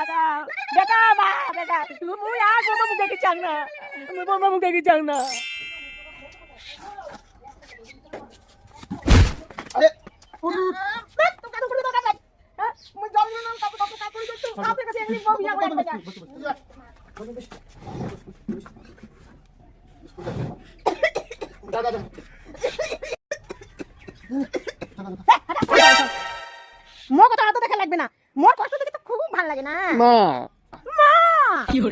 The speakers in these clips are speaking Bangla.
বেটা মা বেটা মুই আর বৌমা মুখ দেখি চাং না মুই বৌমা মুখ দেখি চাং না আরে মুই জল না কাপড় দিতে কাপড় কাছে এমনি বউ বিয়া করে একটা মোর কথা তো দেখা লাগবে না মোর কষ্ট দেখে তো খুব ভালো লাগে না মা মা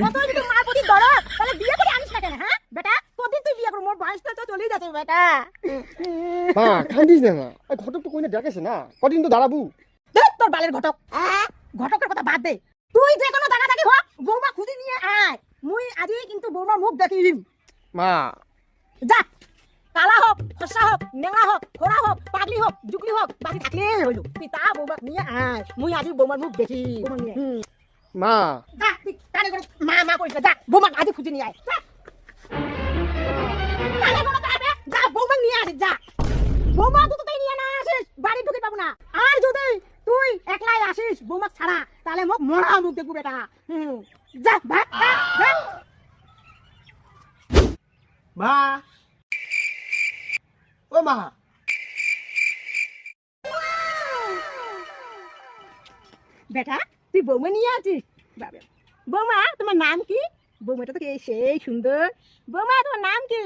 কত যদি মার প্রতি দরদ তাহলে বিয়ে করে আনিস না কেন হ্যাঁ বেটা কতদিন তুই বিয়ে কর মোর বয়সটা তো চলেই যাচ্ছে বেটা মা কান্দিস না ওই ঘটক তো কইনা ডাকেছে না কদিন তো দাঁড়াবো দেখ তোর বালের ঘটক ঘটকের কথা বাদ দে তুই যে কোনো জায়গা থাকি হোক বৌমা খুঁজে নিয়ে আয় মুই আজই কিন্তু বৌমার মুখ দেখিম মা যা কালা হোক ফসা হোক নেঙা হোক খোড়া হোক পাগলি হোক জুগলি হোক বাকি থাকলে হইল তুই তা বৌমাক নিয়ে আয় মুই আজই বৌমার মুখ দেখি মা যা তুই কানে করে মা মা করিস না, যা বৌমাক আজই খুঁজে নিয়ে আয় যা কানে করে যাবে যা বৌমাক নিয়ে আসিস যা বৌমা তো তুই নিয়ে না আসিস বাড়ি ঢুকে পাবো না আর যদি তুই একলাই আসিস বৌমাক ছাড়া তাহলে মোক মরা মুখ দেখবো বেটা যা ভাগ যা মা ও মা বেটা তুই বৌমা নিয়ে আছিস বাবা বৌমা তোমার নাম কি বৌমাটা তো সেই সুন্দর বৌমা তোমার নাম কি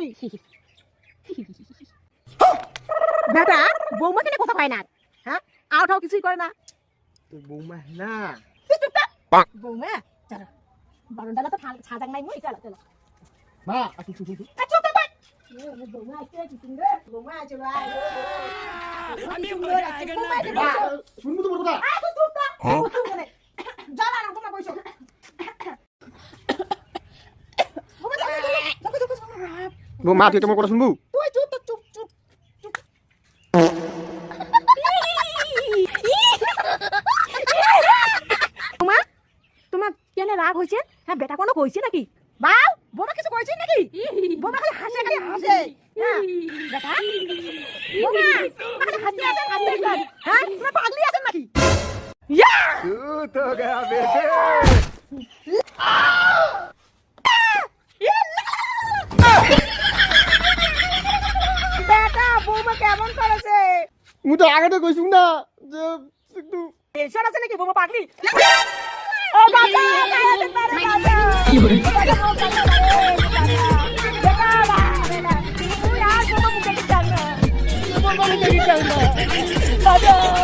বেটা বৌমা কেন কথা হয় না হ্যাঁ আউটাও কিছুই করে না তো বৌমা না তুই চুপ থাক। বৌমা চলো বারোটা তো ছাজাক নাই মই চলো চলো মা আসু আসু চুপ থাক বৌমা আসছে কি সুন্দর বৌমা আছে ভাই আমি সুন্দর আছে মা শুনবো তো বলবো না তুই চুপ থাক জ্বালা না তোমরা বসো মা তুই তোমার কথা শুনবো তুই চুপ তো চুপ চুপ চুপ মা তোমার কেন রাগ হয়েছে হ্যাঁ বেটা কোনো কইছে নাকি বাউ বোমা কিছু কইছে নাকি বোমা খালি হাসে হ্যাঁ বেটা বোমা খালি হাসি আছে হ্যাঁ তুমি পাগলি আছেন নাকি ইয়া तू तो गया बेटे বেটা বোমা কেমন করেছে মু তো আগে তো কইছুম না যে একটু টেনশন আছে নাকি বোমা পাগলি ও বাবা কি হলো বেটা তুই আর বোমা মুখে চাল না বোমা মুখে চাল না